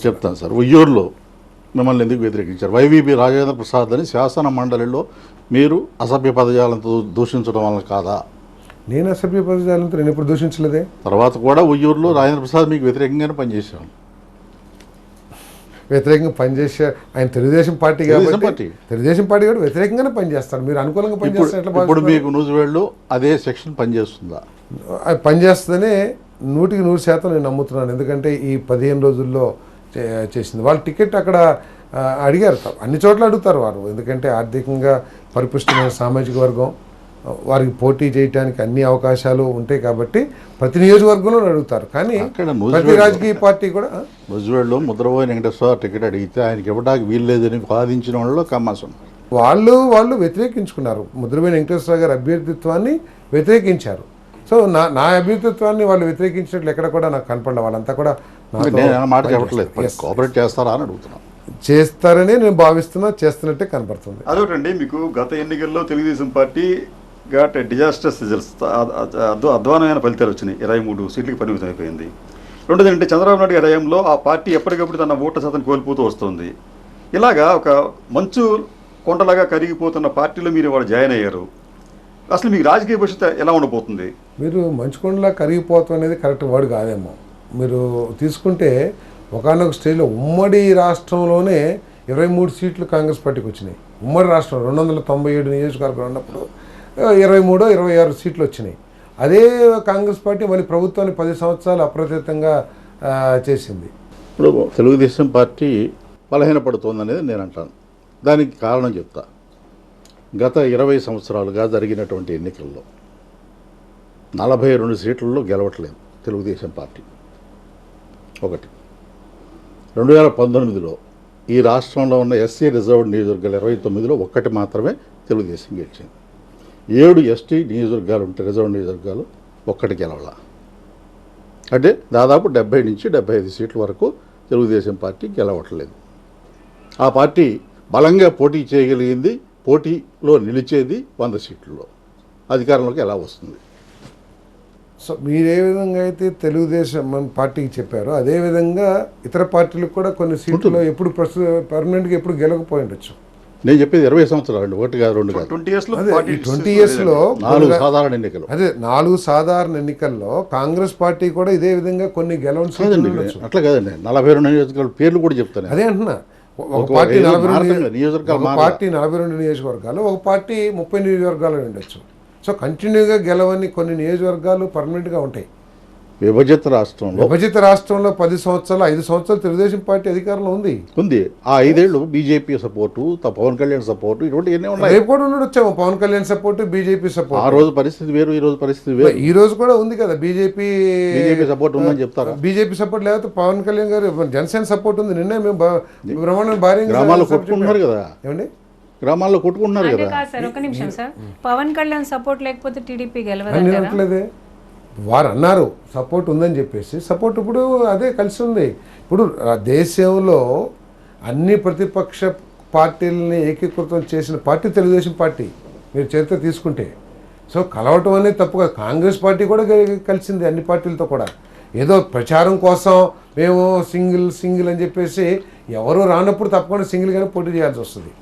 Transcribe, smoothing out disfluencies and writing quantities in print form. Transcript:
చెప్తాను సార్. ఉయ్యూరులో మిమ్మల్ని ఎందుకు వ్యతిరేకించారు? వైవీపీ రాజేంద్ర ప్రసాద్ అని శాసన మండలిలో మీరు అసభ్య పదజాలంతో దూషించడం వల్ల కాదా? నేను అసభ్య పదజాలంతో నేను ఎప్పుడు దూషించలేదే. తర్వాత కూడా ఉయ్యూరులో రాజేంద్ర ప్రసాద్ మీకు వ్యతిరేకంగానే పనిచేశాను. వ్యతిరేకంగా పనిచేసే ఆయన తెలుగుదేశం పార్టీ కాబట్టి తెలుగుదేశం పార్టీ కూడా వ్యతిరేకంగానే పనిచేస్తారు. మీరు అనుకూలంగా పనిచేస్తారు. ఇప్పుడు మీకు నూజివేడులో అదే సెక్షన్ పనిచేస్తుందా? పనిచేస్తుందనే 100% నేను నమ్ముతున్నాను. ఎందుకంటే ఈ 15 రోజుల్లో చేసింది. వాళ్ళు టికెట్ అక్కడ అడిగారు, అన్ని చోట్ల అడుగుతారు వారు. ఎందుకంటే ఆర్థికంగా పరిపుష్టమైన సామాజిక వర్గం, వారికి పోటీ చేయడానికి అన్ని అవకాశాలు ఉంటాయి కాబట్టి ప్రతి నియోజకవర్గంలో అడుగుతారు. కానీ ప్రతి రాజకీయ పార్టీ కూడా నూజివేడులో ముద్రబోయిన వెంకటేశ్వర టికెట్ అడిగితే ఆయనకి ఇవ్వడానికి వీల్లేదని వాదించిన వాళ్ళు కమ్మాసం. వాళ్ళు వ్యతిరేకించుకున్నారు. ముద్రబోయిన వెంకటేశ్వర గారి అభ్యర్థిత్వాన్ని వ్యతిరేకించారు. సో నా అభ్యర్థిత్వాన్ని వాళ్ళు వ్యతిరేకించినట్లు ఎక్కడ కూడా నాకు కనపడలే. వాళ్ళంతా కూడా మాట చెప్పట్లేదు, కోఆపరేట్ చేస్తారా అని అడుగుతున్నాను. చేస్తారని నేను భావిస్తున్నా, చేస్తున్నట్టే కనపడుతుంది. అదొకటండి, మీకు గత ఎన్నికల్లో తెలుగుదేశం పార్టీ ఘాట్ డిజాస్టర్స్ రిజల్ట్స్, అధ్వానమైన ఫలితాలు వచ్చినాయి. 23 సీట్లకి పరిమితం అయిపోయింది. రెండోది అంటే చంద్రబాబు నాయుడు గారి హయాంలో ఆ పార్టీ ఎప్పటికప్పుడు తన ఓట్ల శాతం కోల్పోతూ వస్తుంది. ఇలాగా ఒక మంచు కొండలాగా కరిగిపోతున్న పార్టీలో మీరు ఇవాళ జాయిన్ అయ్యారు. అసలు మీకు రాజకీయ భవిష్యత్తు ఎలా ఉండబోతుంది? మీరు మంచుకొండలా కరిగిపోతాం అనేది కరెక్ట్ వర్డ్ కాదేమో. మీరు తీసుకుంటే ఒకానొక స్టేజ్లో ఉమ్మడి రాష్ట్రంలోనే 23 సీట్లు కాంగ్రెస్ పార్టీకి వచ్చినాయి. ఉమ్మడి రాష్ట్రం 297 నియోజకవర్గాలు ఉన్నప్పుడు 23-26 సీట్లు వచ్చినాయి. అదే కాంగ్రెస్ పార్టీ మళ్ళీ ప్రభుత్వాన్ని 10 సంవత్సరాలు అప్రతితంగా చేసింది. ఇప్పుడు తెలుగుదేశం పార్టీ బలహీనపడుతోందనేది నేను అంటాను. దానికి కారణం చెప్తా. గత 20 సంవత్సరాలుగా జరిగినటువంటి ఎన్నికల్లో 42 సీట్లలో గెలవట్లేదు తెలుగుదేశం పార్టీ. ఒకటి, 2019లో ఈ రాష్ట్రంలో ఉన్న ఎస్సీ రిజర్వ్డ్ నియోజకవర్గాలు 29లో ఒక్కటి మాత్రమే తెలుగుదేశం గెలిచింది. 7 ఎస్టీ నియోజకవర్గాలు ఉంటే రిజర్వ్డ్ నియోజకవర్గాలు ఒక్కటి గెలవాల. అంటే దాదాపు 70 నుంచి 75 సీట్ల వరకు తెలుగుదేశం పార్టీ గెలవట్లేదు. ఆ పార్టీ బలంగా పోటీ చేయగలిగింది, పోటీలో నిలిచేది 100 సీట్లలో. అధికారంలోకి ఎలా వస్తుంది? సో మీరు ఏ విధంగా అయితే తెలుగుదేశం పార్టీకి చెప్పారో అదేవిధంగా ఇతర పార్టీలకు కూడా కొన్ని సీట్లలో ఎప్పుడు పర్మనెంట్గా ఎప్పుడు గెలకపోయి ఉండొచ్చు. నేను చెప్పేది 20 సంవత్సరాలు అండి, 1 కాదు 2 కాదు. 20 ఇయర్స్లో 4 సాధారణ ఎన్నికలు. అదే 4 సాధారణ ఎన్నికల్లో కాంగ్రెస్ పార్టీ కూడా ఇదే విధంగా కొన్ని గెలవని సీట్లు. అట్లా కాదండి, 42 నియోజకవర్గాల పేర్లు కూడా చెప్తాను. అదే అంటున్నా, ఒక పార్టీ 42 నియోజకవర్గాలు, ఒక పార్టీ 30 నియోజకవర్గాలు ఉండొచ్చు. సో కంటిన్యూగా గెలవని కొన్ని నియోజకవర్గాలు పర్మనెంట్గా ఉంటాయి. విభజిత రాష్ట్రంలో 10 సంవత్సరాలు 5 సంవత్సరాలు తెలుగుదేశం పార్టీ అధికారంలో ఉంది. ఆ 5 ఏళ్ళు BJP support, Pawan Kalyan support, ఇటువంటి ఎన్ని ఉన్నాయి. రేపు కూడా ఉండొచ్చాము Pawan Kalyan support, BJP support. ఆ రోజు పరిస్థితి వేరు, ఈ రోజు పరిస్థితి వేరు. ఈ రోజు కూడా ఉంది కదా బీజేపీ సపోర్ట్ ఉందని చెప్తారా? బీజేపీ సపోర్ట్ లేకపోతే పవన్ కళ్యాణ్ గారు జనసేన సపోర్ట్ ఉంది. నిన్నే మేము బ్రహ్మాండ భారీ గ్రామాల్లో కొట్టుకుంటున్నారు కదా. ఏమండి, గ్రామాల్లో కొట్టుకుంటున్నారు కదా. ఒక నిమిషం సార్, పవన్ కళ్యాణ్ సపోర్ట్ లేకపోతే టీడీపీ గెలవదు. వారు అన్నారు సపోర్ట్ ఉందని చెప్పేసి. సపోర్ట్ ఇప్పుడు అదే కలిసి ఉంది. ఇప్పుడు దేశంలో అన్ని ప్రతిపక్ష పార్టీలని ఏకీకృతం చేసిన పార్టీ తెలుగుదేశం పార్టీ మీరు చరిత్ర తీసుకుంటే. సో కలవటం అనేది తప్పుగా. కాంగ్రెస్ పార్టీ కూడా కలిసింది అన్ని పార్టీలతో కూడా. ఏదో ప్రచారం కోసం మేము సింగిల్ అని చెప్పేసి ఎవరు రానప్పుడు తప్పకుండా సింగిల్గానే పోటీ చేయాల్సి వస్తుంది.